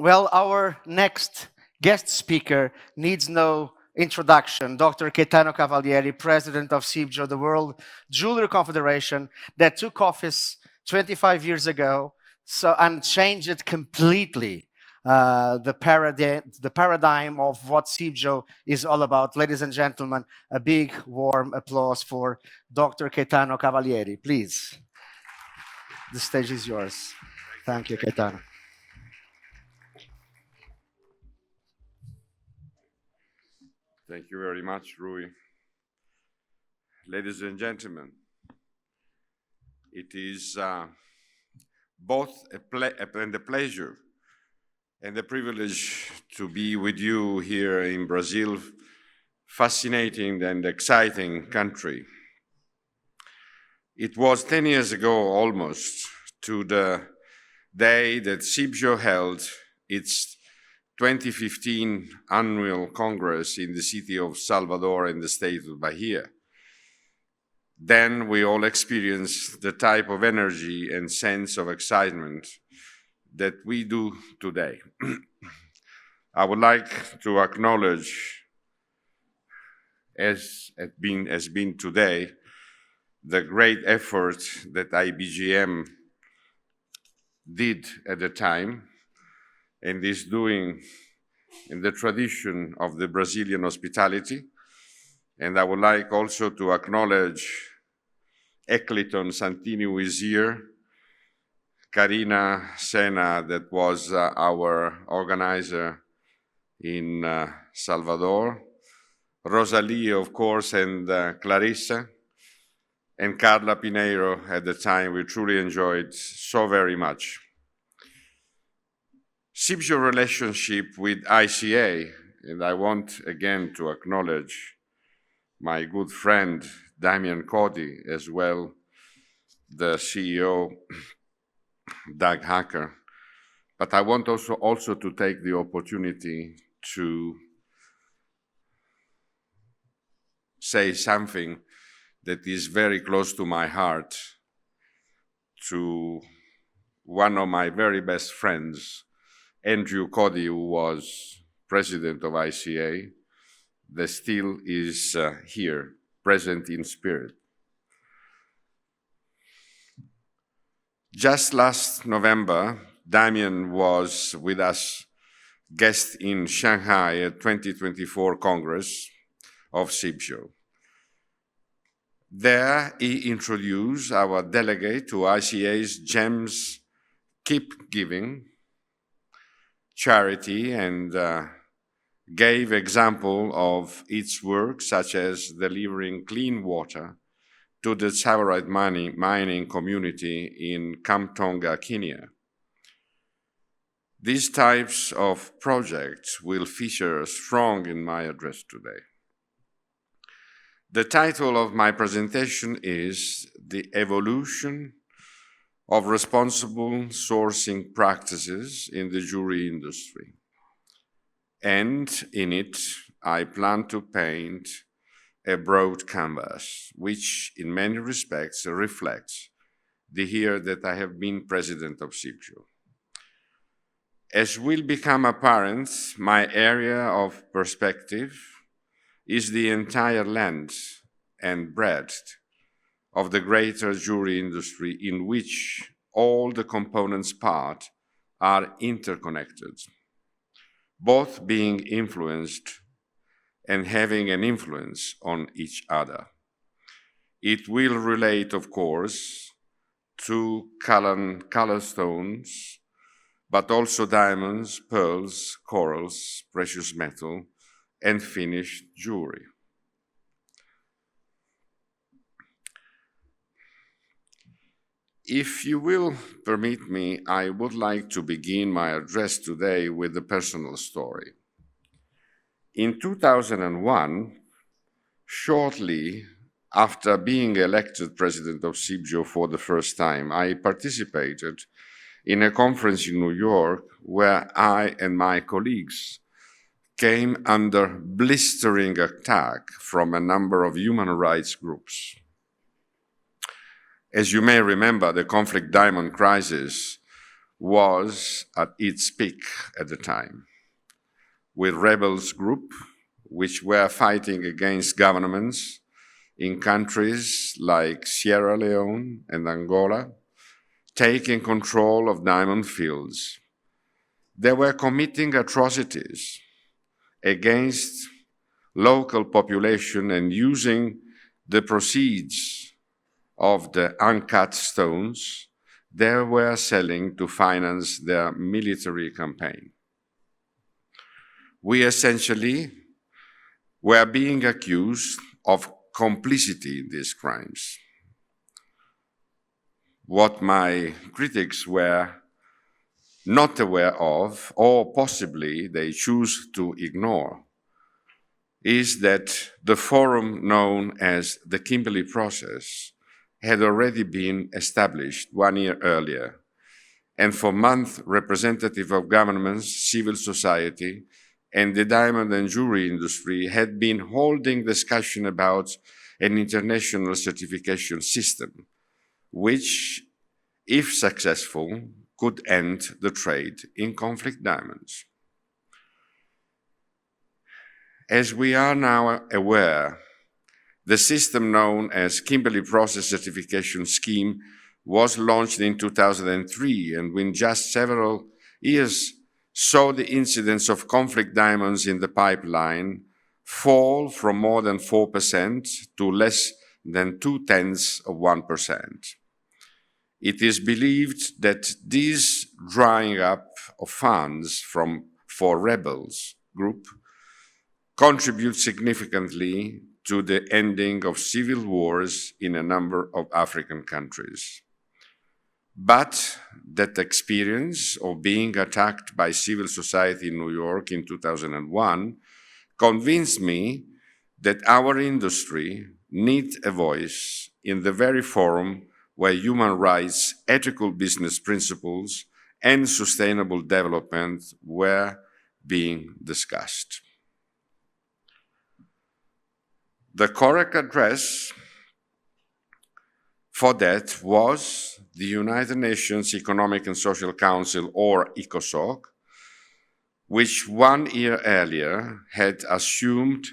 Well, our next guest speaker needs no introduction. Dr. Gaetano C, president of CIBJO, the World Jewelry Confederation, that took office 25 years ago and changed it completely. The paradigm of what CIBJO is all about. Ladies and gentlemen, a big warm applause for Dr. Gaetano Cavalieri, please. The stage is yours. Thank you, Gaetano. Thank you very much, Rui. Ladies and gentlemen, it is both a pleasure and a privilege to be with you here in Brazil, fascinating and exciting country. It was 10 years ago almost to the day that CIBJO held its 2015 annual Congress in the city of Salvador in the state of Bahia. Then we all experienced the type of energy and sense of excitement that we do today. I would like to acknowledge, as has been today, the great effort that IBGM did at the time and is doing in the tradition of the Brazilian hospitality. And I would like also to acknowledge Eccleton Santini, who is here, Karina Sena, that was our organizer in Salvador, Rosalie, of course, and Clarissa, and Carla Pineiro at the time. We truly enjoyed so very much. CIBJO relationship with ICA, and I want again to acknowledge my good friend Damian Cody, as well the CEO Doug Hacker. But I want also to take the opportunity to say something that is very close to my heart to one of my very best friends, Andrew Cody, who was president of ICA, that still is here, present in spirit. Just last November, Damien was with us, guest in Shanghai at 2024 Congress of CIBJO. There, he introduced our delegate to ICA's GEMS Keep Giving charity and gave example of its work, such as delivering clean water to the Savarite mining community in Kamtonga, Kenya. These types of projects will feature strong in my address today. The title of my presentation is The Evolution of Responsible Sourcing Practices in the Jewelry Industry. And in it, I plan to paint a broad canvas, which in many respects reflects the year that I have been president of CIBJO. As will become apparent, my area of perspective is the entire length and breadth of the greater jewelry industry, in which all the components part are interconnected, both being influenced and having an influence on each other. It will relate, of course, to color stones, but also diamonds, pearls, corals, precious metal, and finished jewelry. If you will permit me, I would like to begin my address today with a personal story. In 2001, shortly after being elected president of CIBJO for the first time, I participated in a conference in New York where I and my colleagues came under blistering attack from a number of human rights groups. As you may remember, the conflict diamond crisis was at its peak at the time, with rebels groups which were fighting against governments in countries like Sierra Leone and Angola, taking control of diamond fields. They were committing atrocities against local population and using the proceeds of the uncut stones they were selling to finance their military campaign. We essentially were being accused of complicity in these crimes. What my critics were not aware of, or possibly they choose to ignore, is that the forum known as the Kimberley process had already been established 1 year earlier, and for months representatives of governments, civil society, and the diamond and jewelry industry had been holding discussion about an international certification system, which, if successful, could end the trade in conflict diamonds. As we are now aware, the system known as Kimberley Process Certification Scheme was launched in 2003, and in just several years saw the incidence of conflict diamonds in the pipeline fall from more than 4% to less than 0.2%. It is believed that this drying up of funds for rebels group contributes significantly to the ending of civil wars in a number of African countries. But that experience of being attacked by civil society in New York in 2001 convinced me that our industry needs a voice in the very forum where human rights, ethical business principles, and sustainable development were being discussed. The correct address for that was the United Nations Economic and Social Council, or ECOSOC, which 1 year earlier had assumed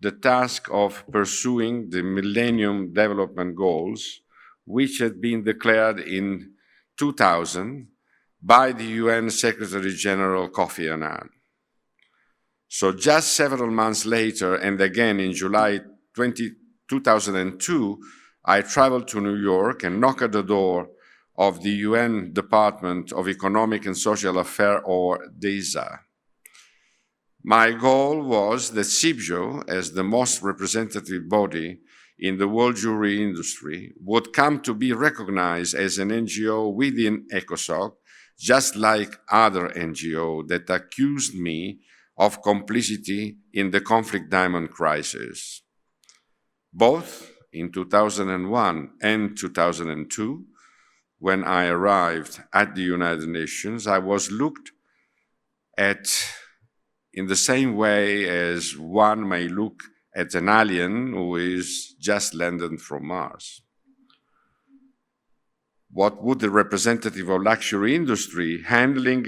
the task of pursuing the Millennium Development Goals, which had been declared in 2000 by the UN Secretary General Kofi Annan. So just several months later, and again in July 2002, I traveled to New York and knocked at the door of the UN Department of Economic and Social Affairs, or DESA. My goal was that CIBJO, as the most representative body in the world jewelry industry, would come to be recognized as an NGO within ECOSOC, just like other NGOs that accused me of complicity in the conflict diamond crisis. Both in 2001 and 2002, when I arrived at the United Nations, I was looked at in the same way as one may look at an alien who is just landed from Mars. What would the representative of luxury industry handling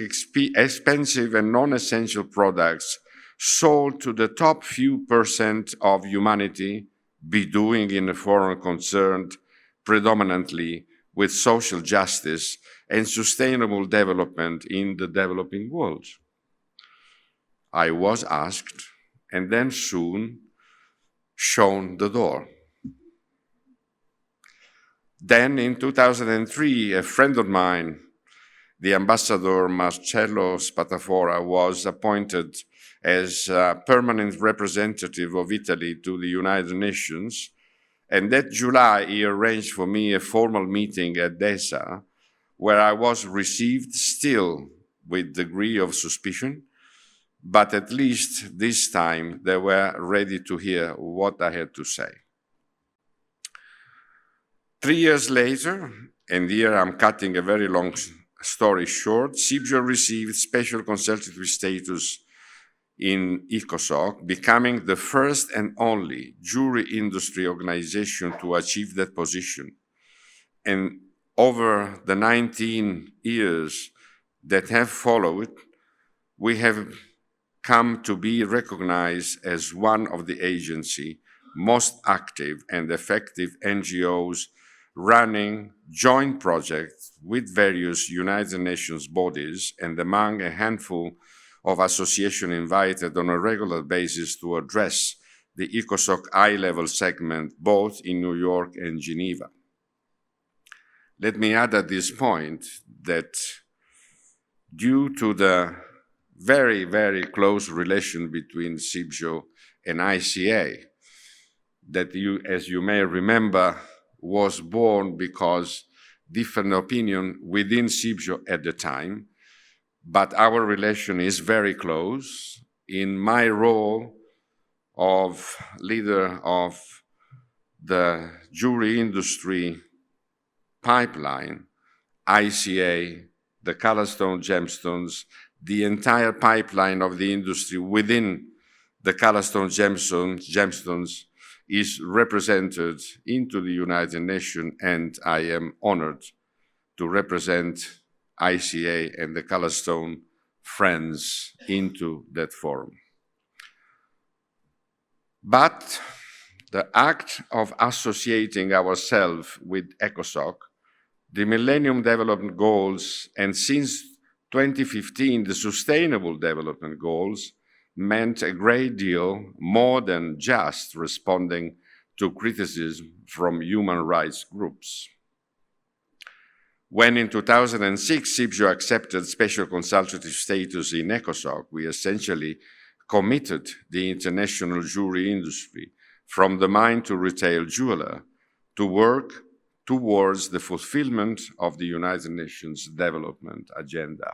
expensive and non-essential products sold to the top few % of humanity be doing in a forum concerned predominantly with social justice and sustainable development in the developing world? I was asked, and then soon shown the door. Then in 2003, a friend of mine, the ambassador Marcello Spatafora, was appointed as a permanent representative of Italy to the United Nations. And that July, he arranged for me a formal meeting at DESA, where I was received still with degree of suspicion, but at least this time they were ready to hear what I had to say. 3 years later, and here I'm cutting a very long story short, CIBJO received special consultative status in ECOSOC, becoming the first and only jewelry industry organization to achieve that position. And over the 19 years, that have followed, we have come to be recognized as one of the agency most active and effective NGOs running joint projects with various United Nations bodies and among a handful of associations invited on a regular basis to address the ECOSOC eye-level segment both in New York and Geneva. Let me add at this point that due to the very, very close relation between CIBJO and ICA, that as you may remember, was born because different opinion within CIBJO at the time, but our relation is very close. In my role of leader of the jewelry industry pipeline, ICA, the Colorstone Gemstones, the entire pipeline of the industry within the Colorstone Gemstones is represented into the United Nations, and I am honored to represent ICA and the Colorstone friends into that forum. But the act of associating ourselves with ECOSOC, the Millennium Development Goals, and since 2015, the Sustainable Development Goals, meant a great deal more than just responding to criticism from human rights groups. When in 2006, CIBJO accepted special consultative status in ECOSOC, we essentially committed the international jewelry industry, from the mine to retail jeweler, to work towards the fulfillment of the United Nations Development Agenda.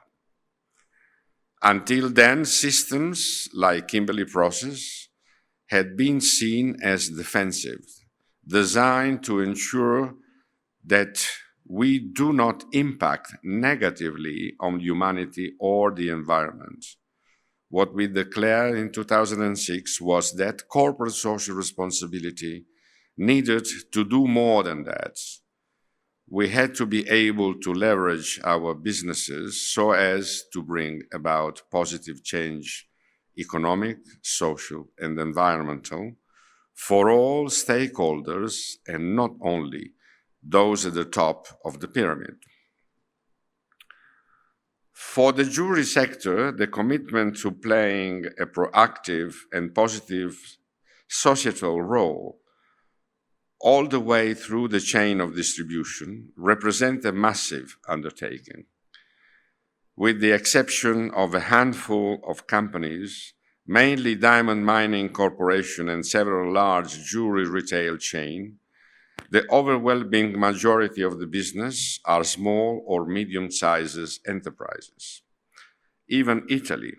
Until then, systems like Kimberley Process had been seen as defensive, designed to ensure that we do not impact negatively on humanity or the environment. What we declared in 2006 was that corporate social responsibility needed to do more than that. We had to be able to leverage our businesses so as to bring about positive change, economic, social, and environmental, for all stakeholders and not only those at the top of the pyramid. For the jewelry sector, the commitment to playing a proactive and positive societal role all the way through the chain of distribution represent a massive undertaking. With the exception of a handful of companies, mainly Diamond Mining Corporation and several large jewelry retail chains, the overwhelming majority of the business are small or medium-sized enterprises. Even Italy,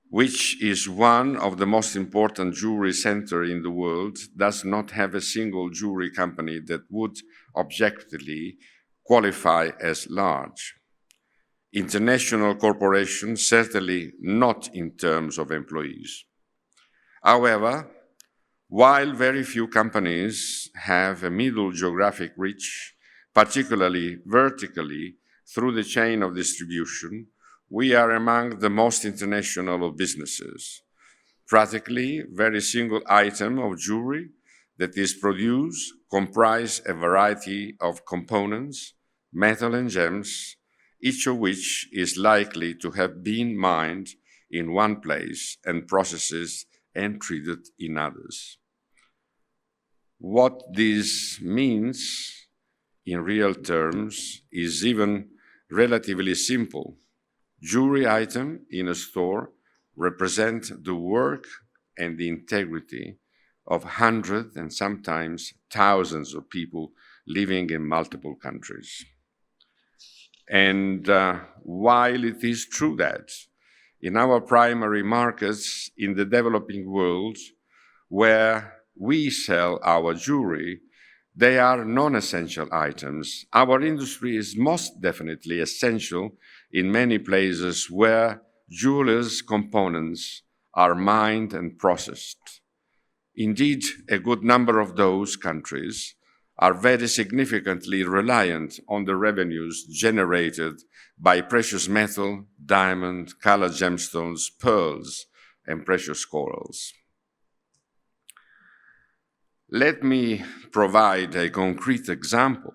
which is one of the most important jewelry centers in the world, does not have a single jewelry company that would objectively qualify as large. International corporations, certainly not in terms of employees. However, while very few companies have a middle geographic reach, particularly vertically through the chain of distribution, we are among the most international of businesses. Practically, very single item of jewelry that is produced comprise a variety of components, metal and gems, each of which is likely to have been mined in one place and processed and treated in others. What this means in real terms is even relatively simple. Jewelry item in a store represent the work and the integrity of hundreds and sometimes thousands of people living in multiple countries. And while it is true that in our primary markets in the developing world where we sell our jewelry, they are non-essential items. Our industry is most definitely essential in many places where jewelers' components are mined and processed. Indeed, a good number of those countries are very significantly reliant on the revenues generated by precious metal, diamond, colored gemstones, pearls, and precious corals. Let me provide a concrete example,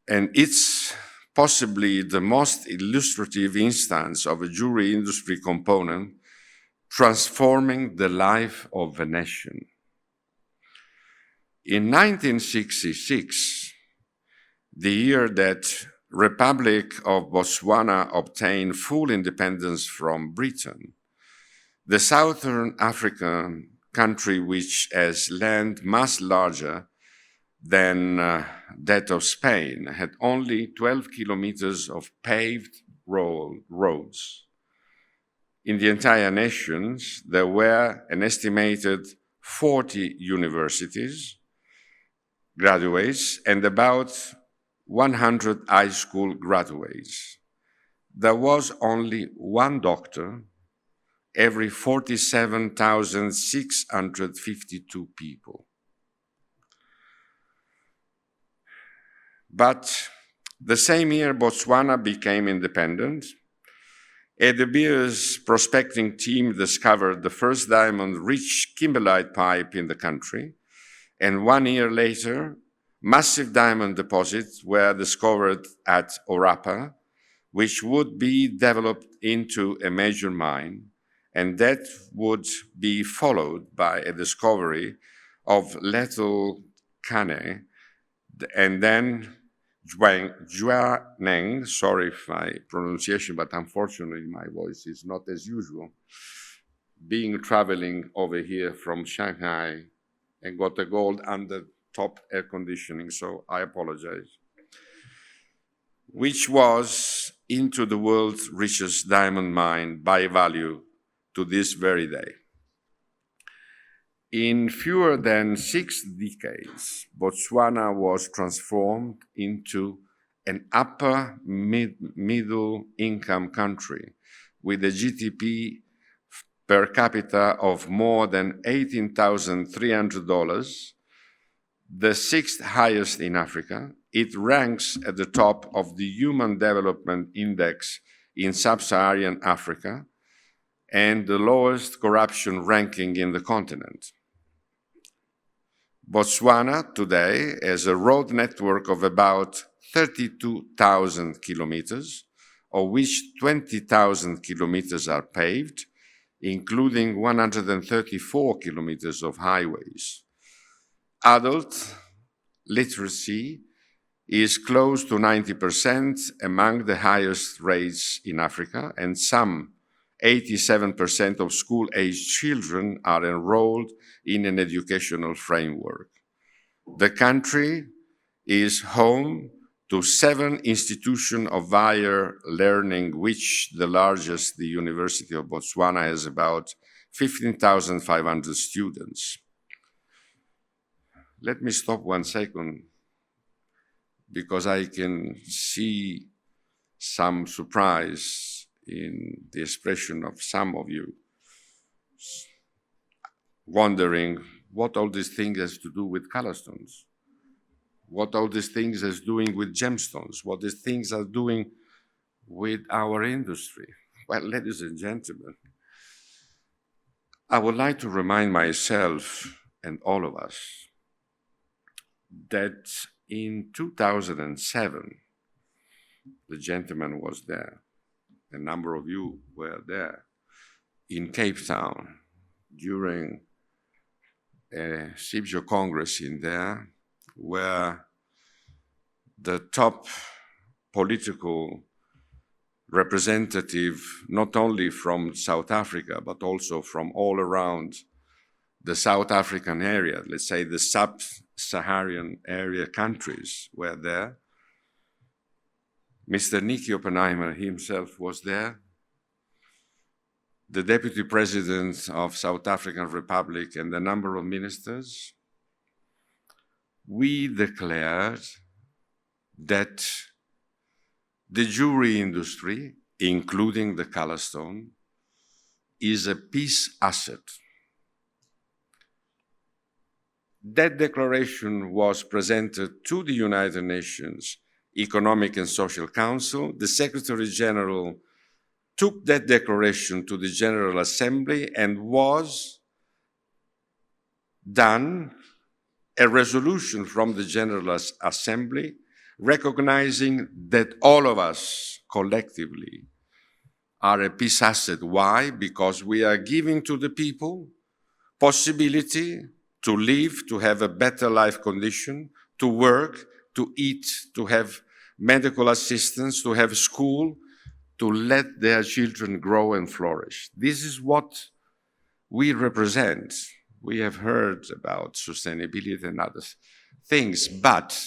and it's possibly the most illustrative instance of a jewelry industry component transforming the life of a nation. In 1966, the year that Republic of Botswana obtained full independence from Britain, the Southern African country, which has land much larger than that of Spain, had only 12 kilometers of paved roads. In the entire nation, there were an estimated 40 universities, graduates, and about 100 high school graduates. There was only one doctor every 47,652 people. But the same year Botswana became independent, a De Beers prospecting team discovered the first diamond-rich kimberlite pipe in the country, and 1 year later, massive diamond deposits were discovered at Orapa, which would be developed into a major mine, and that would be followed by a discovery of Little Cane, and then Juaneng, sorry for my pronunciation, but unfortunately my voice is not as usual, being traveling over here from Shanghai and got a gold under top air conditioning, so I apologize, which was into the world's richest diamond mine by value to this very day. In fewer than 6 decades, Botswana was transformed into an upper middle income country with a GDP per capita of more than $18,300, the 6th highest in Africa. It ranks at the top of the Human Development Index in sub-Saharan Africa and the lowest corruption ranking in the continent. Botswana today has a road network of about 32,000 kilometers, of which 20,000 kilometers are paved, including 134 kilometers of highways. Adult literacy is close to 90%, among the highest rates in Africa, and some 87% of school-aged children are enrolled in an educational framework. The country is home to 7 institutions of higher learning, which the largest, the University of Botswana, has about 15,500 students. Let me stop 1 second, because I can see some surprise in the expression of some of you, wondering what all these things has to do with color stones, what all these things is doing with gemstones, what these things are doing with our industry. Well, ladies and gentlemen, I would like to remind myself and all of us that in 2007, the gentleman was there, a number of you were there, in Cape Town during a CIBJO Congress in there, where the top political representative, not only from South Africa, but also from all around the South African area, let's say the sub-Saharan area countries were there. Mr. Nicky Oppenheimer himself was there. The Deputy President of South African Republic and a number of ministers. We declared that the jewelry industry, including the color stone, is a peace asset. That declaration was presented to the United Nations Economic and Social Council. The Secretary General took that declaration to the General Assembly and was done a resolution from the General Assembly recognizing that all of us collectively are a peace asset. Why? Because we are giving to the people possibility to live, to have a better life condition, to work, to eat, to have medical assistance, to have school, to let their children grow and flourish. This is what we represent. We have heard about sustainability and other things, but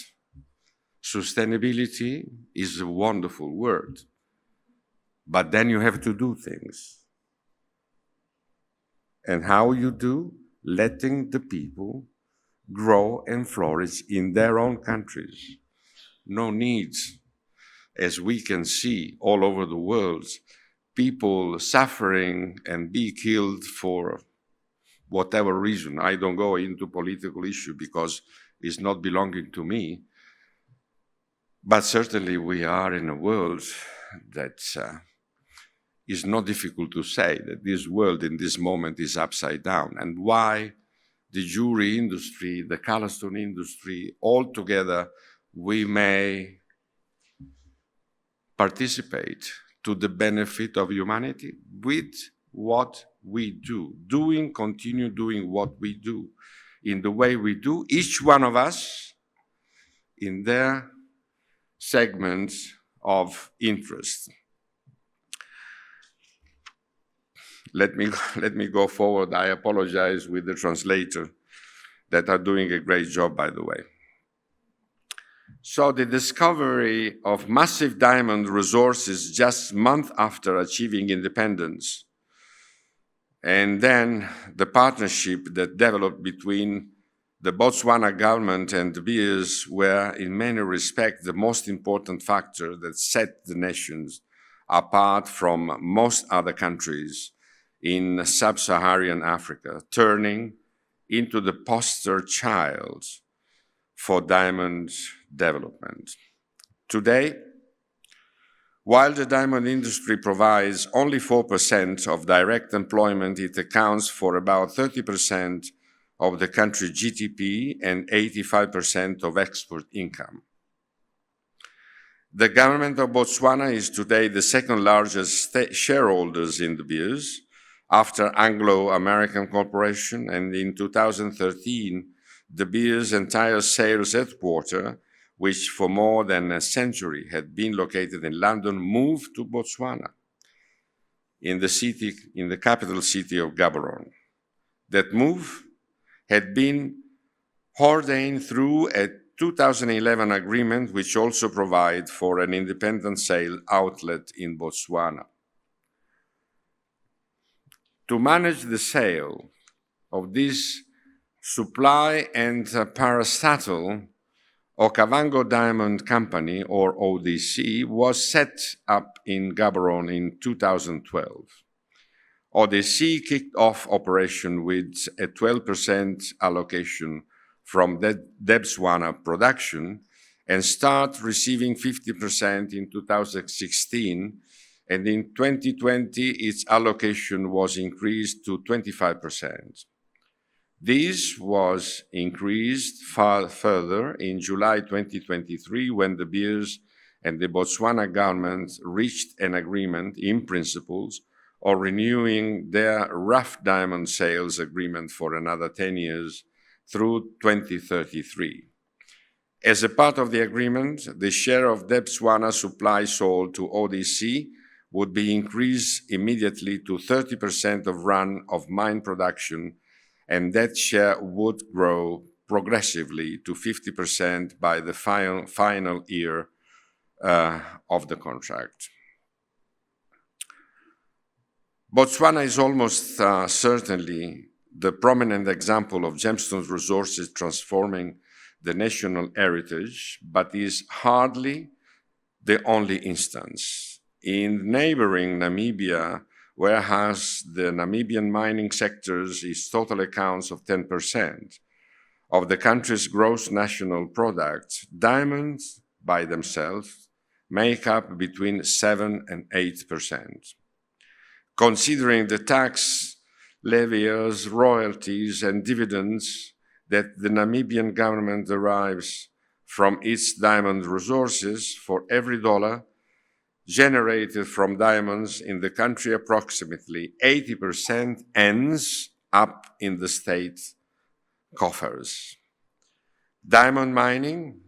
sustainability is a wonderful word. But then you have to do things. And how you do? Letting the people grow and flourish in their own countries. No need, as we can see all over the world, people suffering and be killed for whatever reason. I don't go into political issue because it's not belonging to me. But certainly we are in a world that is not difficult to say that this world in this moment is upside down, and why the jewelry industry, the colorstone industry, all together, we may participate to the benefit of humanity with what we do, continue doing what we do, in the way we do, each one of us in their segments of interest. Let me go forward. I apologize with the translator that are doing a great job, by the way. So the discovery of massive diamond resources just months after achieving independence, and then the partnership that developed between the Botswana government and De Beers were in many respects the most important factor that set the nations apart from most other countries in sub-Saharan Africa, turning into the poster child for diamond development. Today, while the diamond industry provides only 4% of direct employment, it accounts for about 30% of the country's GDP and 85% of export income. The government of Botswana is today the second largest shareholders in De Beers, after Anglo-American Corporation, and in 2013, De Beers' entire sales headquarters, which for more than a century had been located in London, moved to Botswana, in the capital city of Gaborone. That move had been ordained through a 2011 agreement, which also provides for an independent sale outlet in Botswana. To manage the sale of this supply and parastatal, Okavango Diamond Company, or ODC, was set up in Gaborone in 2012. ODC kicked off operation with a 12% allocation from Botswana production and start receiving 50% in 2016, and in 2020 its allocation was increased to 25%. This was increased further in July 2023 when De Beers and the Botswana government reached an agreement in principles or renewing their rough diamond sales agreement for another 10 years through 2033. As a part of the agreement, the share of Botswana supply sold to ODC would be increased immediately to 30% of run of mine production, and that share would grow progressively to 50% by the final year of the contract. Botswana is almost certainly the prominent example of gemstone resources transforming the national heritage, but is hardly the only instance. In neighboring Namibia, whereas the Namibian mining sectors is total accounts of 10%, of the country's gross national product, diamonds by themselves make up between 7 and 8%. Considering the tax levies, royalties, and dividends that the Namibian government derives from its diamond resources, for every dollar generated from diamonds in the country, approximately 80% ends up in the state coffers. Diamond mining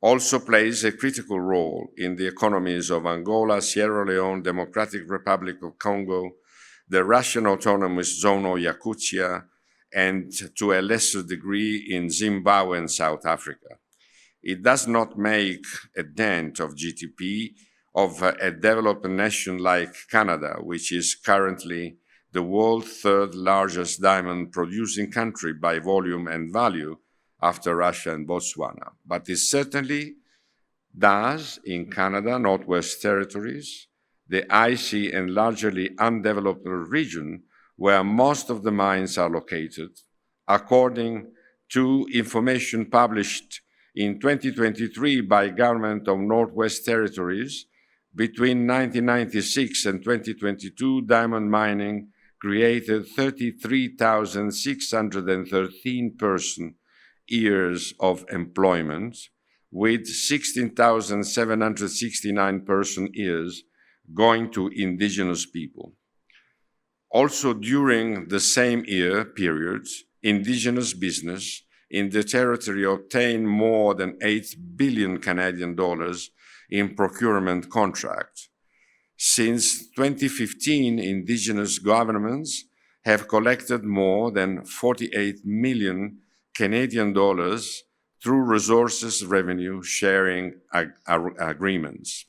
also plays a critical role in the economies of Angola, Sierra Leone, Democratic Republic of Congo, the Russian Autonomous Zone of Yakutia, and to a lesser degree in Zimbabwe and South Africa. It does not make a dent of GDP of a developed nation like Canada, which is currently the world's third largest diamond producing country by volume and value after Russia and Botswana. But it certainly does in Canada, Northwest Territories, the icy and largely undeveloped region where most of the mines are located, according to information published in 2023 by Government of Northwest Territories. Between 1996 and 2022, diamond mining created 33,613 person-years of employment, with 16,769 person-years going to indigenous people. Also during the same year period, indigenous business in the territory obtained more than 8 billion Canadian dollars in procurement contracts. Since 2015, indigenous governments have collected more than 48 million Canadian dollars through resources revenue sharing agreements.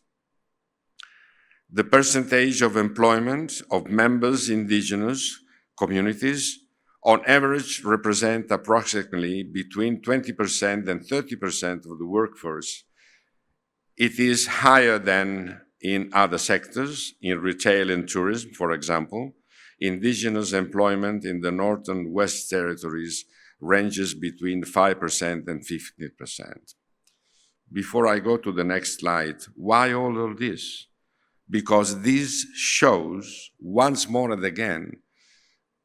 The percentage of employment of members indigenous communities on average represent approximately between 20% and 30% of the workforce. It is higher than in other sectors. In retail and tourism, for example, indigenous employment in the North and West Territories ranges between 5% and 15%. Before I go to the next slide, why all of this? Because this shows once more and again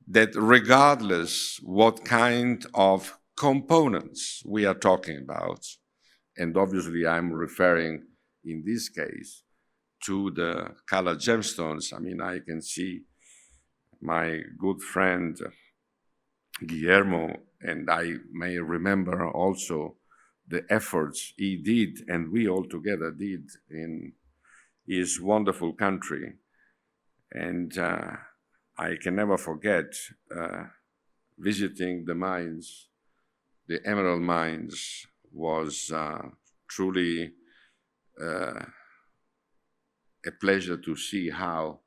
that regardless what kind of components we are talking about, and obviously I'm referring in this case to the colored gemstones. I mean, I can see my good friend Guillermo, and I may remember also the efforts he did and we all together did in his wonderful country. And I can never forget visiting the mines. The emerald mines was truly a pleasure to see how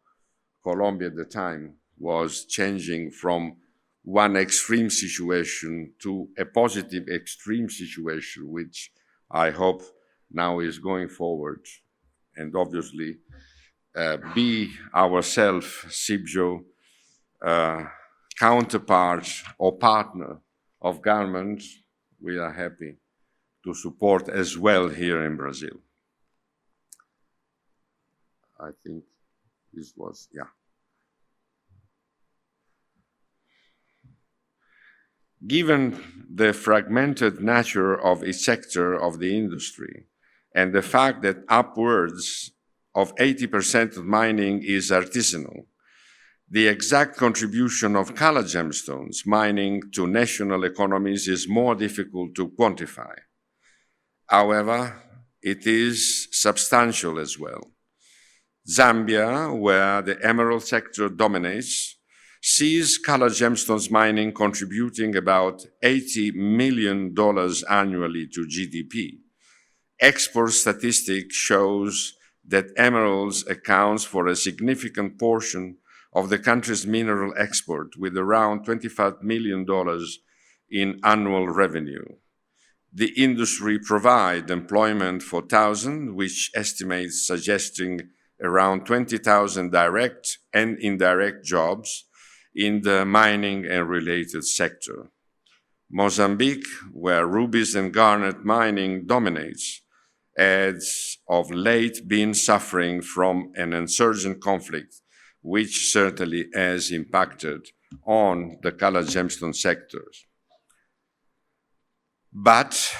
Colombia at the time was changing from one extreme situation to a positive extreme situation, which I hope now is going forward. And obviously, be ourselves, CIBJO, counterpart or partner of government, we are happy to support as well here in Brazil. I think this was, yeah. Given the fragmented nature of each sector of the industry and the fact that upwards of 80% of mining is artisanal, the exact contribution of colored gemstones mining to national economies is more difficult to quantify. However, it is substantial as well. Zambia, where the emerald sector dominates, sees colored gemstones mining contributing about $80 million annually to GDP. Export statistics shows that emeralds accounts for a significant portion of the country's mineral export, with around $25 million in annual revenue. The industry provides employment for thousands, which estimates suggesting around 20,000 direct and indirect jobs in the mining and related sector. Mozambique, where rubies and garnet mining dominates, has of late been suffering from an insurgent conflict, which certainly has impacted on the colored gemstone sectors. But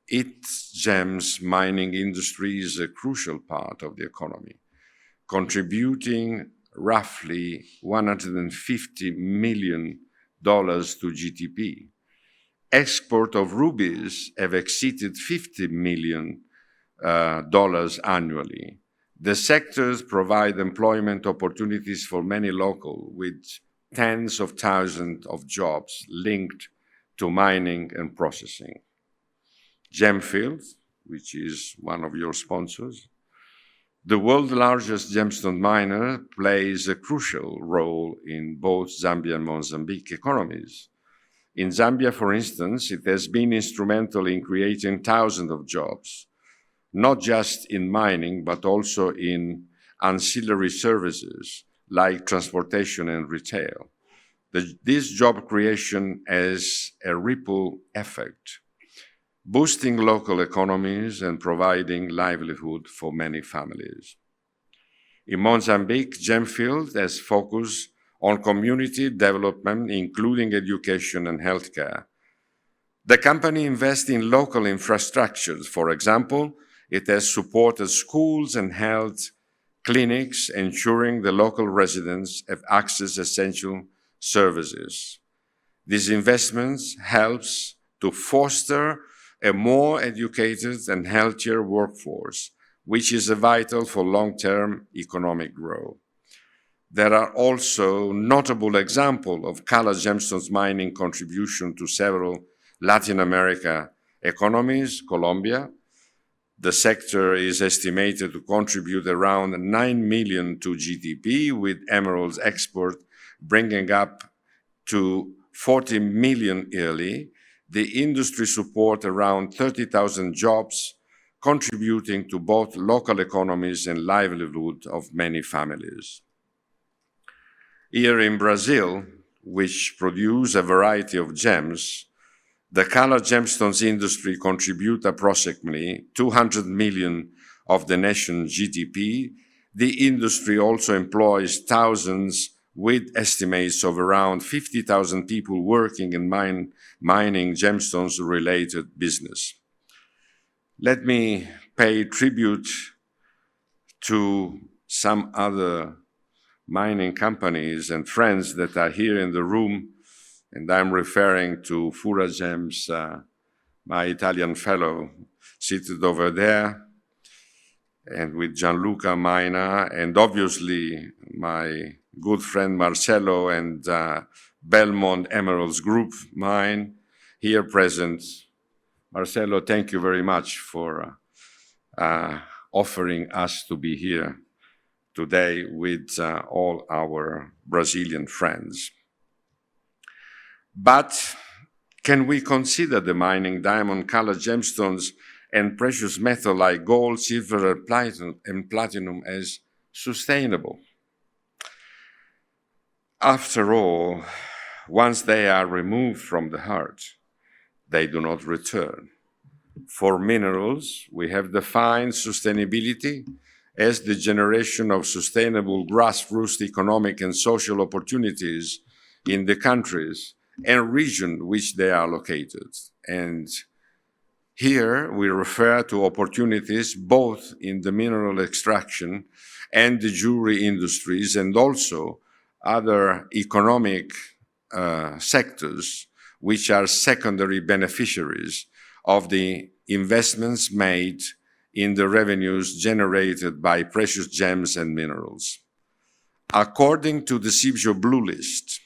its gems mining industry is a crucial part of the economy, contributing roughly $150 million to GDP. Export of rubies have exceeded $50 million annually. The sectors provide employment opportunities for many local, with tens of thousands of jobs linked to mining and processing. Gemfield, which is one of your sponsors, the world's largest gemstone miner, plays a crucial role in both Zambia and Mozambique economies. In Zambia, for instance, it has been instrumental in creating thousands of jobs, not just in mining, but also in ancillary services like transportation and retail. This job creation has a ripple effect, boosting local economies and providing livelihood for many families. In Mozambique, Gemfield has focused on community development, including education and healthcare. The company invests in local infrastructures. For example, it has supported schools and health clinics, ensuring the local residents have access to essential services. These investments helps to foster a more educated and healthier workforce, which is vital for long-term economic growth. There are also notable examples of colored gemstones mining contribution to several Latin America economies. Colombia, the sector is estimated to contribute around 9 million to GDP, with emeralds export bringing up to 40 million yearly. The industry support around 30,000 jobs, contributing to both local economies and livelihood of many families. Here in Brazil, which produce a variety of gems, the colored gemstones industry contribute approximately 200 million of the nation's GDP. The industry also employs thousands, with estimates of around 50,000 people working in mining gemstones-related business. Let me pay tribute to some other mining companies and friends that are here in the room, and I'm referring to Fura Gems, my Italian fellow seated over there, and with Gianluca Maina, and obviously my good friend Marcelo and Belmont Emeralds Group mine, here present. Marcelo, thank you very much for offering us to be here today with all our Brazilian friends. But can we consider the mining diamond-colored gemstones and precious metal like gold, silver, and platinum as sustainable? After all, once they are removed from the heart, they do not return. For minerals, we have defined sustainability as the generation of sustainable grassroots economic and social opportunities in the countries and region which they are located. And here we refer to opportunities both in the mineral extraction and the jewelry industries, and also other economic sectors which are secondary beneficiaries of the investments made in the revenues generated by precious gems and minerals. According to the CIBJO Blue List,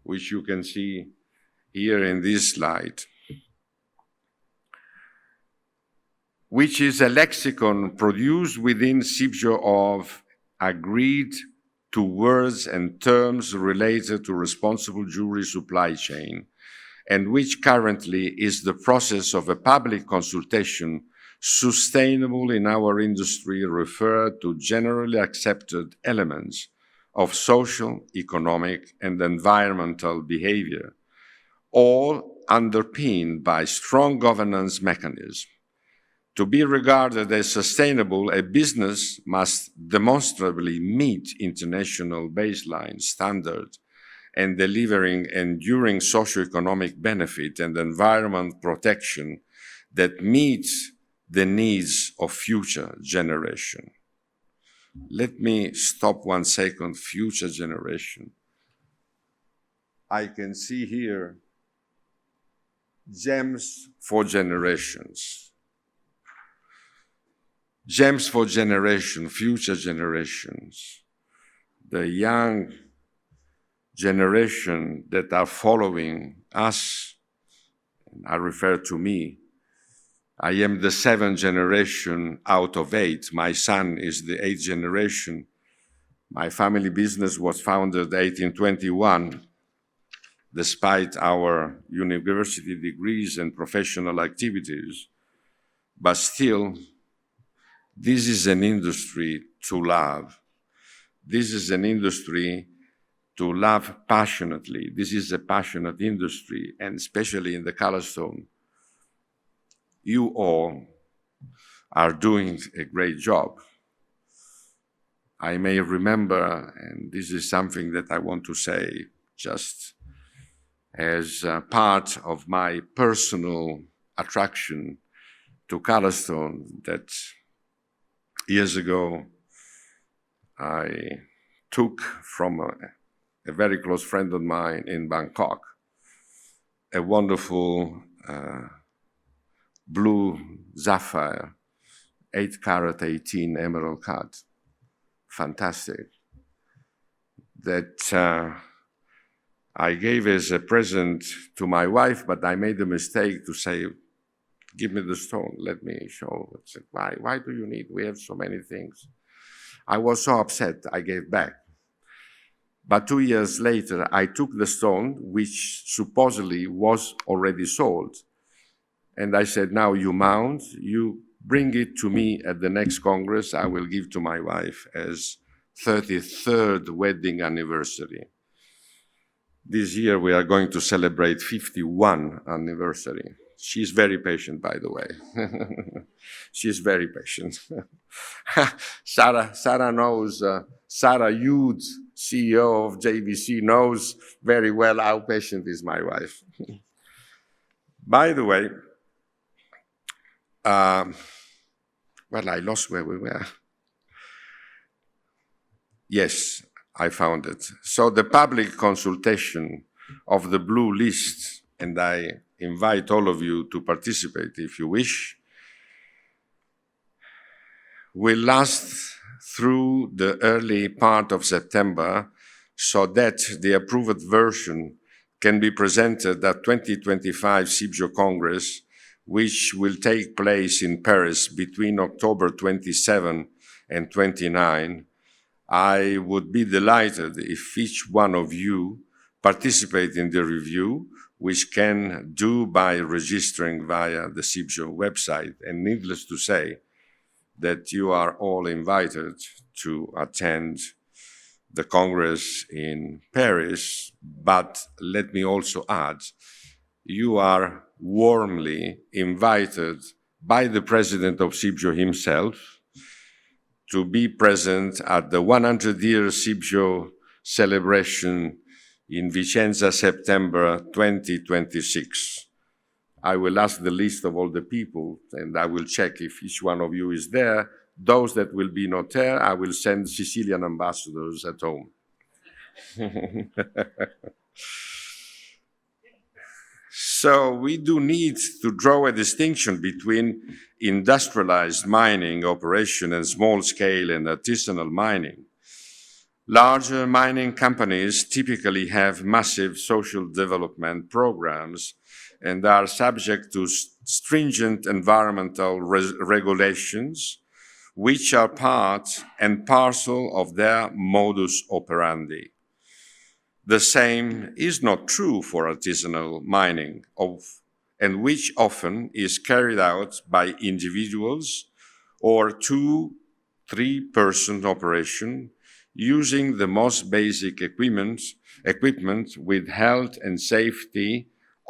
which you can see here in this slide, which is a lexicon produced within CIBJO of agreed to words and terms related to responsible jewelry supply chain, and which currently is the process of a public consultation. Sustainable in our industry refer to generally accepted elements of social, economic, and environmental behavior, all underpinned by strong governance mechanisms. To be regarded as sustainable, a business must demonstrably meet international baseline standards and delivering enduring socioeconomic benefit and environment protection that meets the needs of future generation. Let me stop 1 second, future generation. I can see here gems for generations. Gems for generation, future generations. The young generation that are following us, and I refer to me, I am the 7th generation out of 8. My son is the 8th generation. My family business was founded 1821. Despite our university degrees and professional activities, but still, this is an industry to love. This is an industry to love passionately. This is a passionate industry, and especially in the Colorstone, you all are doing a great job. I may remember, and this is something that I want to say just as part of my personal attraction to Colorstone, that years ago I took from a very close friend of mine in Bangkok a wonderful blue sapphire, 8-carat 18 emerald cut. Fantastic. That I gave as a present to my wife, but I made the mistake to say, give me the stone, let me show. I said, why do you need? We have so many things. I was so upset, I gave back. But 2 years later, I took the stone, which supposedly was already sold. And I said, now you mount, you bring it to me at the next Congress, I will give to my wife as 33rd wedding anniversary. This year we are going to celebrate 51 anniversary. She's very patient, by the way. She's very patient. Sarah knows, Sarah Yud, CEO of JVC, knows very well how patient is my wife. By the way, well, I lost where we were. Yes, I found it. So the public consultation of the blue list, and I invite all of you to participate if you wish, will last through the early part of September so that the approved version can be presented at 2025 CIBJO Congress, which will take place in Paris between October 27 and 29. I would be delighted if each one of you participate in the review, which can do by registering via the CIBJO website. And needless to say, that you are all invited to attend the Congress in Paris, but let me also add, you are warmly invited by the President of CIBJO himself to be present at the 100-year CIBJO celebration in Vicenza, September 2026. I will ask the list of all the people, and I will check if each one of you is there. Those that will be not there, I will send Sicilian ambassadors at home. So we do need to draw a distinction between industrialized mining operation and small-scale and artisanal mining. Larger mining companies typically have massive social development programs and are subject to stringent environmental regulations, which are part and parcel of their modus operandi. The same is not true for artisanal mining, and which often is carried out by individuals or 2-3-person operation using the most basic equipment with health and safety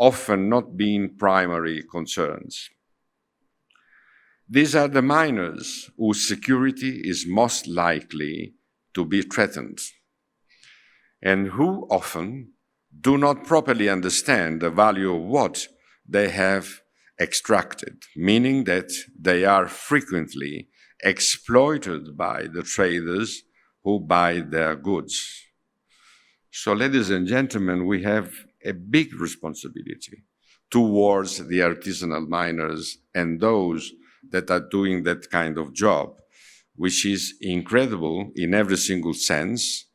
often not being primary concerns. These are the miners whose security is most likely to be threatened, and who often do not properly understand the value of what they have extracted, meaning that they are frequently exploited by the traders who buy their goods. So, ladies and gentlemen, we have a big responsibility towards the artisanal miners and those that are doing that kind of job, which is incredible in every single sense,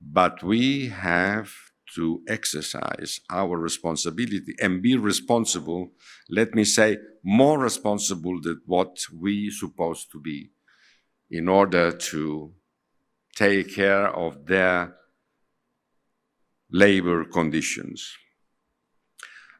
but we have to exercise our responsibility and be responsible, let me say, more responsible than what we supposed to be in order to take care of their labor conditions.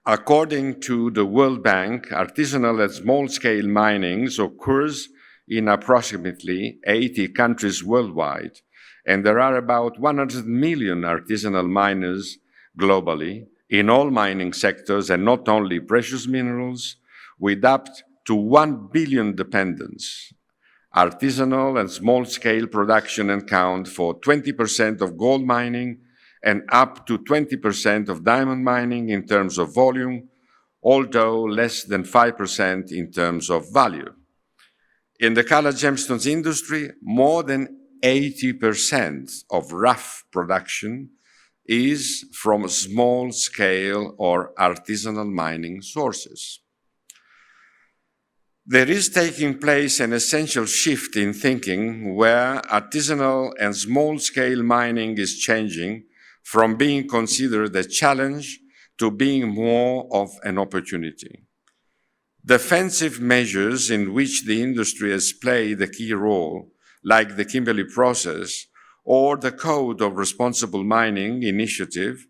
According to the World Bank, artisanal and small-scale mining occurs in approximately 80 countries worldwide, and there are about 100 million artisanal miners globally in all mining sectors and not only precious minerals, with up to 1 billion dependents. Artisanal and small-scale production account for 20% of gold mining and up to 20% of diamond mining in terms of volume, although less than 5% in terms of value. In the colored gemstones industry, more than 80% of rough production is from small-scale or artisanal mining sources. There is taking place an essential shift in thinking where artisanal and small-scale mining is changing from being considered a challenge to being more of an opportunity. Defensive measures in which the industry has played a key role, like the Kimberley process or the Code of Responsible Mining initiative,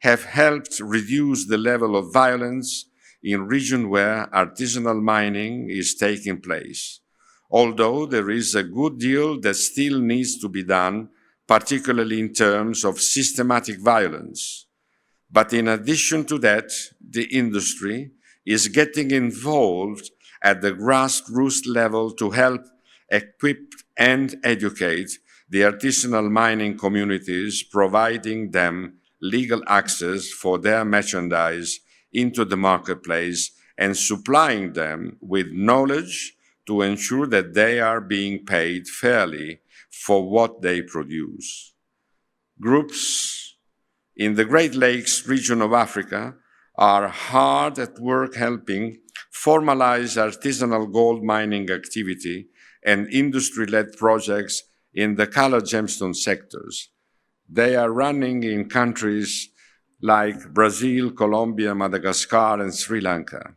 have helped reduce the level of violence in regions where artisanal mining is taking place, although there is a good deal that still needs to be done, particularly in terms of systematic violence. But in addition to that, the industry is getting involved at the grassroots level to help equip and educate the artisanal mining communities, providing them legal access for their merchandise into the marketplace and supplying them with knowledge to ensure that they are being paid fairly for what they produce. Groups in the Great Lakes region of Africa are hard at work helping formalize artisanal gold mining activity and industry-led projects in the colored gemstone sectors. They are running in countries like Brazil, Colombia, Madagascar, and Sri Lanka.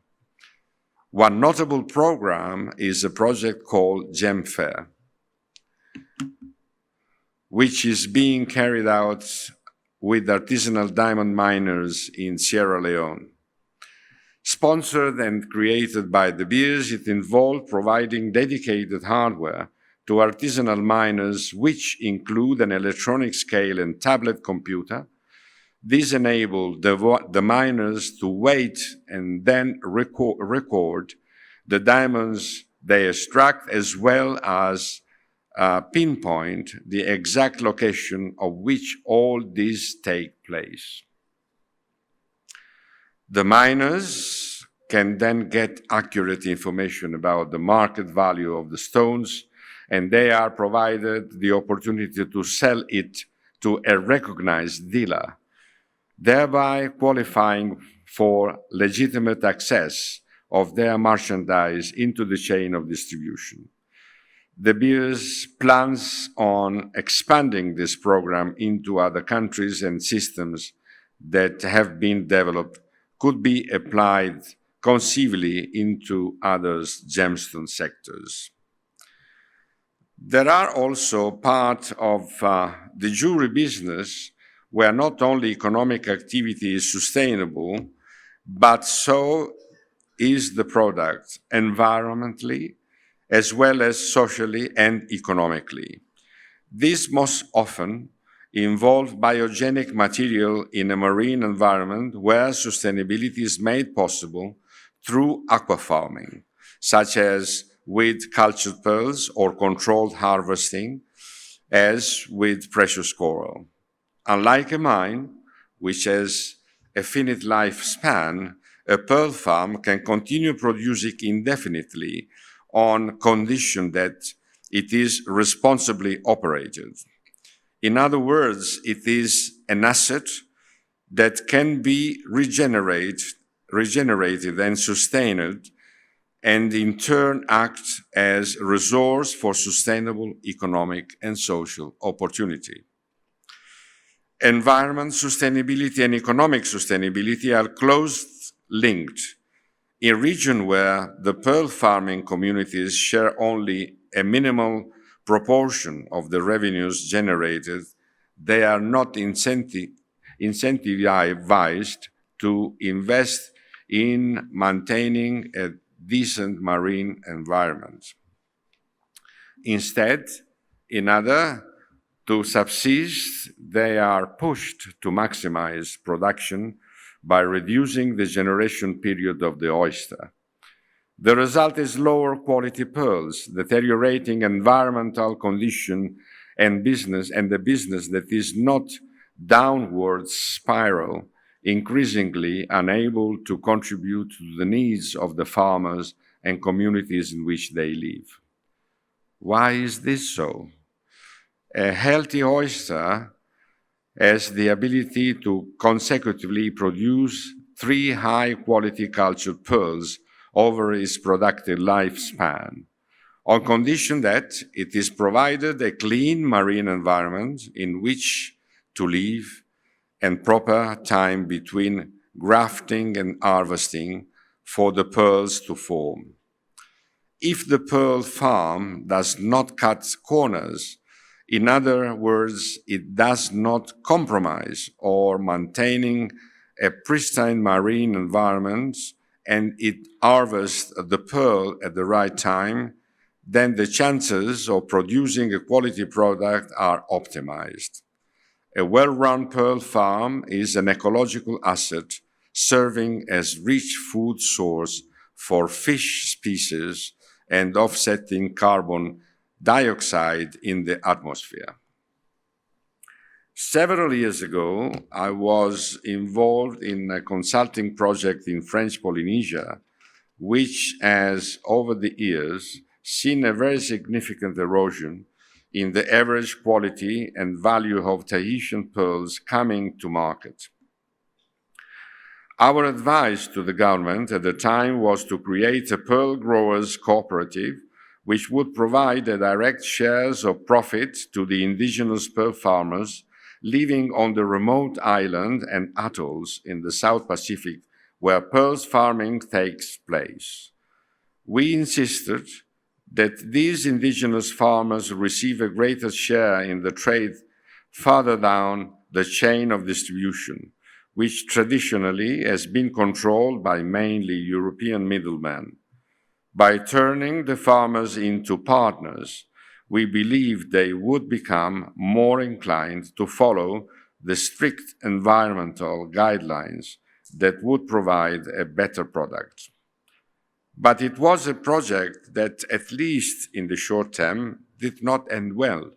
One notable program is a project called Gem Fair, which is being carried out with artisanal diamond miners in Sierra Leone. Sponsored and created by De Beers, it involved providing dedicated hardware to artisanal miners, which include an electronic scale and tablet computer. This enabled the miners to wait and then record the diamonds they extract, as well as pinpoint the exact location of which all these take place. The miners can then get accurate information about the market value of the stones, and they are provided the opportunity to sell it to a recognized dealer, thereby qualifying for legitimate access of their merchandise into the chain of distribution. De Beers plans on expanding this program into other countries, and systems that have been developed could be applied conceivably into other gemstone sectors. There are also parts of the jewelry business where not only economic activity is sustainable, but so is the product, environmentally, as well as socially and economically. This most often involve biogenic material in a marine environment where sustainability is made possible through aquafarming, such as with cultured pearls or controlled harvesting, as with precious coral. Unlike a mine, which has a finite lifespan, a pearl farm can continue producing indefinitely on condition that it is responsibly operated. In other words, it is an asset that can be regenerated and sustained, and in turn act as a resource for sustainable economic and social opportunity. Environment sustainability and economic sustainability are closely linked. In regions where the pearl farming communities share only a minimal proportion of the revenues generated, they are not incentivized to invest in maintaining a decent marine environment. Instead, in order to subsist, they are pushed to maximize production by reducing the generation period of the oyster. The result is lower quality pearls, deteriorating environmental condition and the business that is not downward spiral, increasingly unable to contribute to the needs of the farmers and communities in which they live. Why is this so? A healthy oyster has the ability to consecutively produce 3 high-quality cultured pearls over its productive lifespan, on condition that it is provided a clean marine environment in which to live and proper time between grafting and harvesting for the pearls to form. If the pearl farm does not cut corners, in other words, it does not compromise or maintaining a pristine marine environment, and it harvests the pearl at the right time, then the chances of producing a quality product are optimized. A well-run pearl farm is an ecological asset serving as rich food source for fish species and offsetting carbon dioxide in the atmosphere. Several years ago, I was involved in a consulting project in French Polynesia, which has, over the years, seen a very significant erosion in the average quality and value of Tahitian pearls coming to market. Our advice to the government at the time was to create a pearl growers cooperative which would provide a direct shares of profit to the indigenous pearl farmers living on the remote island and atolls in the South Pacific where pearls farming takes place. We insisted that these indigenous farmers receive a greater share in the trade farther down the chain of distribution, which traditionally has been controlled by mainly European middlemen. By turning the farmers into partners, we believe they would become more inclined to follow the strict environmental guidelines that would provide a better product. But it was a project that, at least in the short term, did not end well.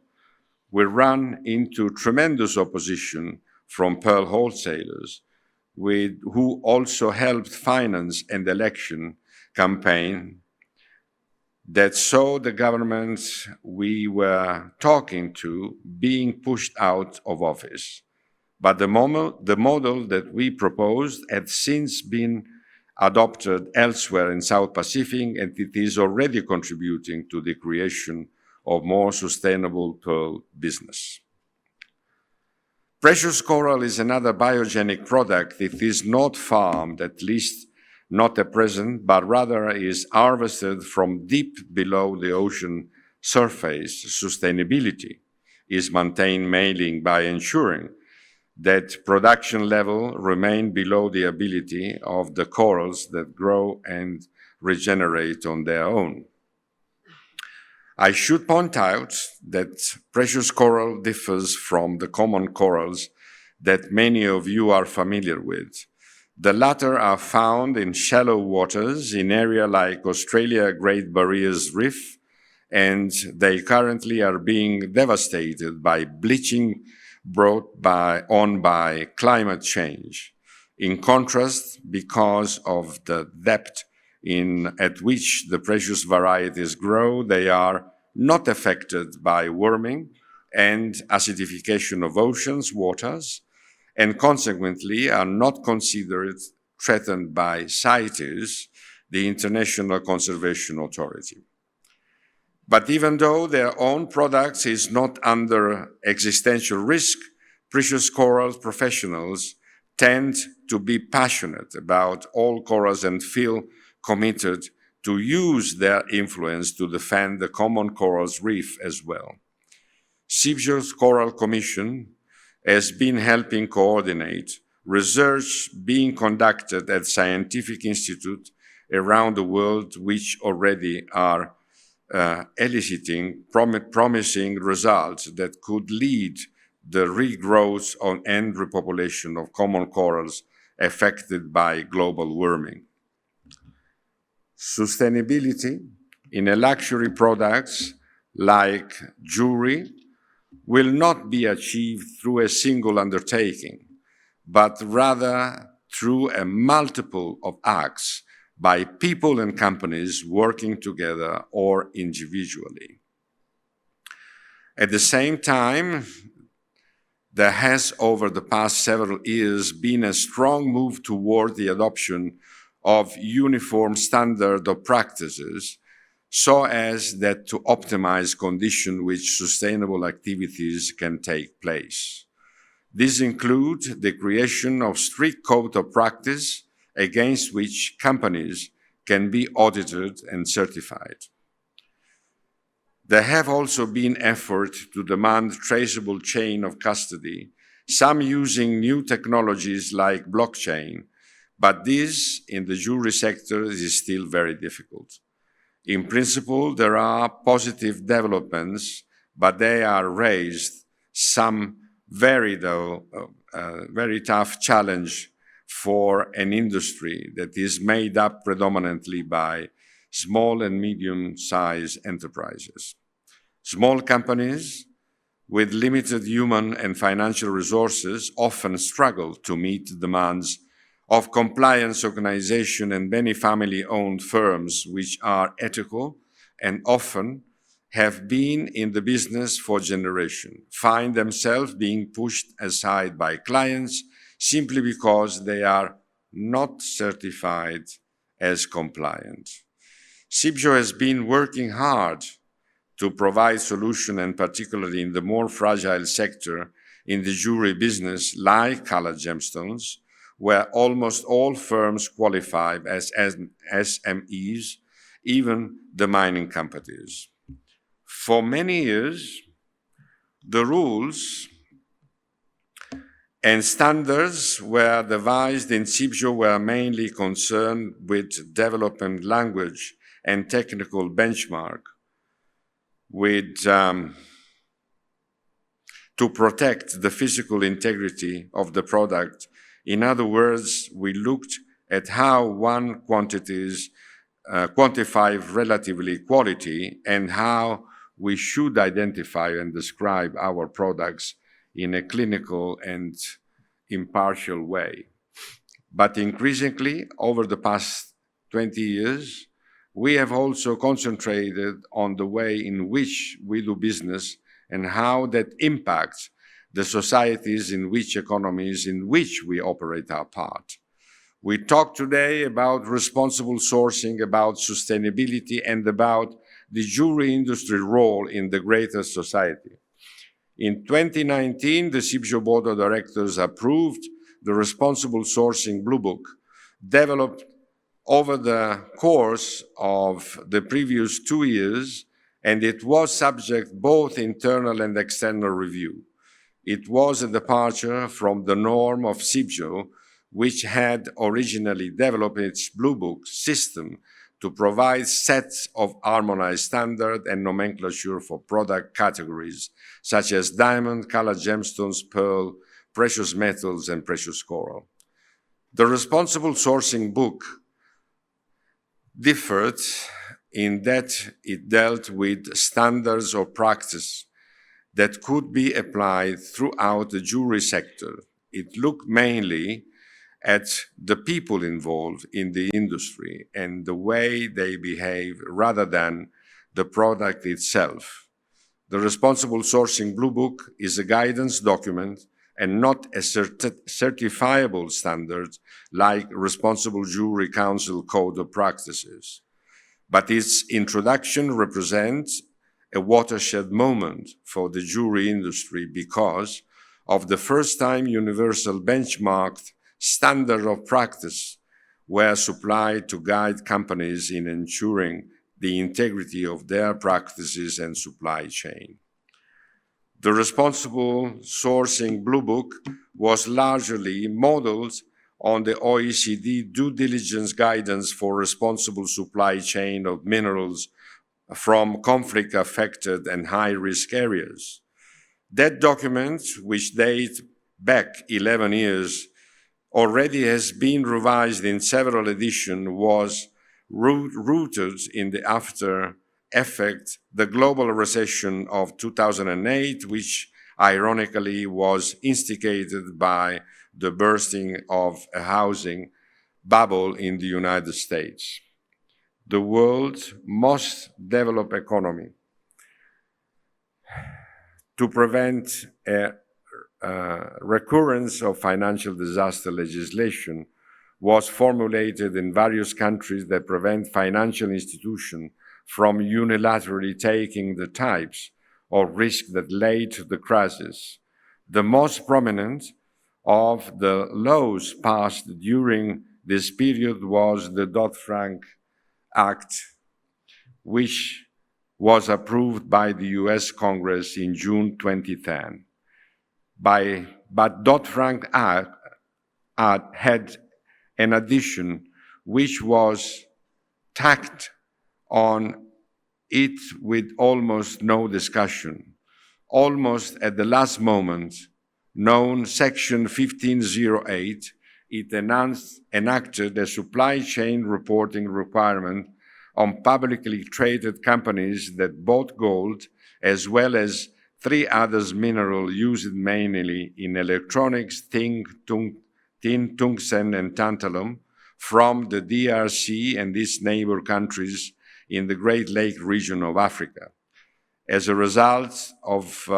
We ran into tremendous opposition from pearl wholesalers, who also helped finance an election campaign that saw the government we were talking to being pushed out of office. But the model that we proposed had since been adopted elsewhere in South Pacific, and it is already contributing to the creation of more sustainable pearl business. Precious coral is another biogenic product. It is not farmed, at least not at present, but rather is harvested from deep below the ocean surface. Sustainability is maintained mainly by ensuring that production level remain below the ability of the corals that grow and regenerate on their own. I should point out that precious coral differs from the common corals that many of you are familiar with. The latter are found in shallow waters in areas like Australia Great Barrier Reef, and they currently are being devastated by bleaching brought on by climate change. In contrast, because of the depth at which the precious varieties grow, they are not affected by warming and acidification of oceans, waters, and consequently are not considered threatened by CITES, the International Conservation Authority. But even though their own products is not under existential risk, precious coral professionals tend to be passionate about all corals and feel committed to use their influence to defend the common corals reef as well. CIBJO's Coral Commission has been helping coordinate research being conducted at scientific institutes around the world, which already are eliciting promising results that could lead the regrowth and repopulation of common corals affected by global warming. Sustainability in luxury products like jewelry will not be achieved through a single undertaking, but rather through a multiple of acts by people and companies working together or individually. At the same time, there has, over the past several years, been a strong move toward the adoption of uniform standard of practices so as that to optimize conditions which sustainable activities can take place. These include the creation of strict code of practice against which companies can be audited and certified. There have also been efforts to demand traceable chain of custody, some using new technologies like blockchain, but this in the jewelry sector is still very difficult. In principle, there are positive developments, but they are raised some very tough challenge for an industry that is made up predominantly by small and medium-sized enterprises. Small companies with limited human and financial resources often struggle to meet the demands of compliance organizations and many family-owned firms which are ethical and often have been in the business for generations, find themselves being pushed aside by clients simply because they are not certified as compliant. CIBJO has been working hard to provide solutions, and particularly in the more fragile sector in the jewelry business, like colored gemstones, where almost all firms qualify as SMEs, even the mining companies. For many years, the rules and standards were devised in CIBJO were mainly concerned with development language and technical benchmark to protect the physical integrity of the product. In other words, we looked at how one quantifies relatively quality and how we should identify and describe our products in a clinical and impartial way. But increasingly, over the past 20 years, we have also concentrated on the way in which we do business and how that impacts the societies in which economies in which we operate are part. We talk today about responsible sourcing, about sustainability, and about the jewelry industry role in the greater society. In 2019, the CIBJO Board of Directors approved the Responsible Sourcing Blue Book, developed over the course of the previous 2 years, and it was subject both internal and external review. It was a departure from the norm of CIBJO, which had originally developed its Blue Book system to provide sets of harmonized standard and nomenclature for product categories such as diamond, colored gemstones, pearl, precious metals, and precious coral. The responsible sourcing book differed in that it dealt with standards or practice that could be applied throughout the jewelry sector. It looked mainly at the people involved in the industry and the way they behave rather than the product itself. The Responsible Sourcing Blue Book is a guidance document and not a certifiable standard like Responsible Jewelry Council Code of Practices. But its introduction represents a watershed moment for the jewelry industry because of the first time universal benchmarked standard of practice were supplied to guide companies in ensuring the integrity of their practices and supply chain. The Responsible Sourcing Blue Book was largely modeled on the OECD due diligence guidance for responsible supply chain of minerals from conflict-affected and high-risk areas. That document, which dates back 11 years, already has been revised in several editions, was rooted in the after effect, the global recession of 2008, which ironically was instigated by the bursting of a housing bubble in the United States, the world's most developed economy. To prevent a recurrence of financial disaster legislation was formulated in various countries that prevent financial institutions from unilaterally taking the types of risk that led to the crisis. The most prominent of the laws passed during this period was the Dodd-Frank Act, which was approved by the US Congress in June 2010. But Dodd-Frank Act had an addition which was tacked on it with almost no discussion. Almost at the last moment, known Section 1508, it enacted a supply chain reporting requirement on publicly traded companies that bought gold as well as 3 other minerals used mainly in electronics, tin, tungsten, and tantalum from the DRC and its neighbor countries in the Great Lake region of Africa. As a result of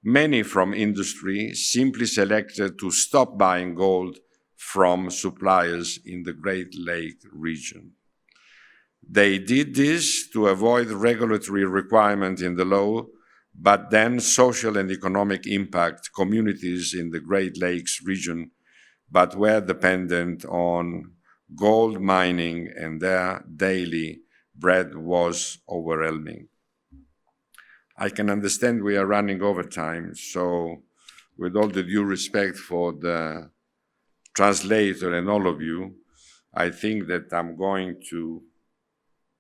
many from industry simply selected to stop buying gold from suppliers in the Great Lake region. They did this to avoid regulatory requirement in the law, but then social and economic impact communities in the Great Lakes region, but were dependent on gold mining and their daily bread was overwhelming. I can understand we are running over time, so with all the due respect for the translator and all of you, I think that I'm going to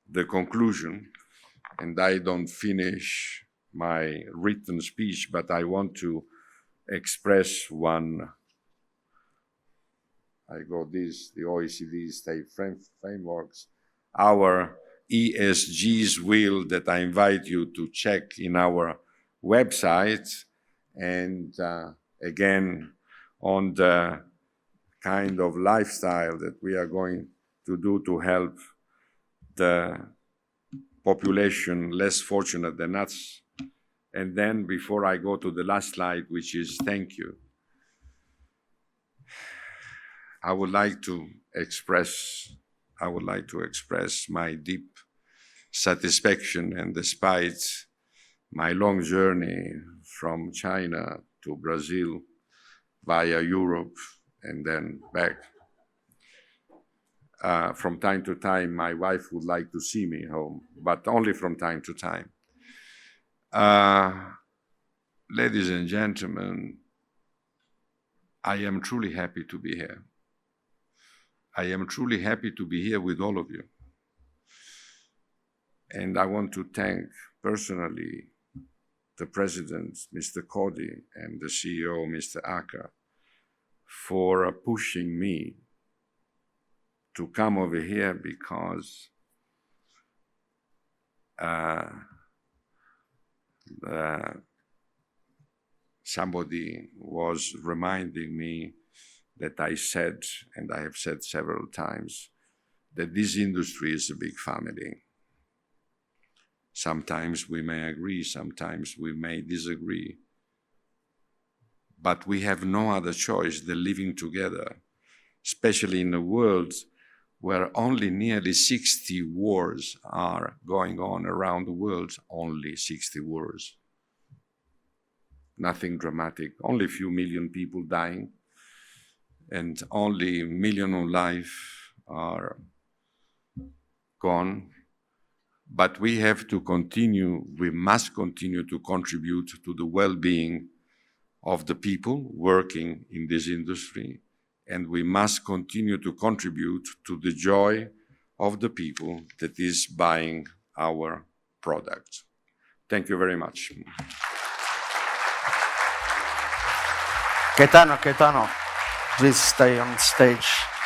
the conclusion, and I don't finish my written speech, but I want to express one. I got this, the OECD state frameworks, our ESG's wheel that I invite you to check in our website, and again, on the kind of lifestyle that we are going to do to help the population less fortunate than us. And then before I go to the last slide, which is thank you, I would like to express my deep satisfaction, and despite my long journey from China to Brazil via Europe and then back, from time to time, my wife would like to see me home, but only from time to time. Ladies and gentlemen, I am truly happy to be here. I am truly happy to be here with all of you. And I want to thank personally the President, Mr. Cody, and the CEO, Mr. Aka, for pushing me to come over here because somebody was reminding me that I said, and I have said several times, that this industry is a big family. Sometimes we may agree, sometimes we may disagree, but we have no other choice than living together, especially in a world where only nearly 60 wars are going on around the world, only 60 wars. Nothing dramatic, only a few million people dying, and only a million of lives are gone. But we have to continue, we must continue to contribute to the well-being of the people working in this industry, and we must continue to contribute to the joy of the people that is buying our product. Thank you very much. Gaetano, please stay on stage.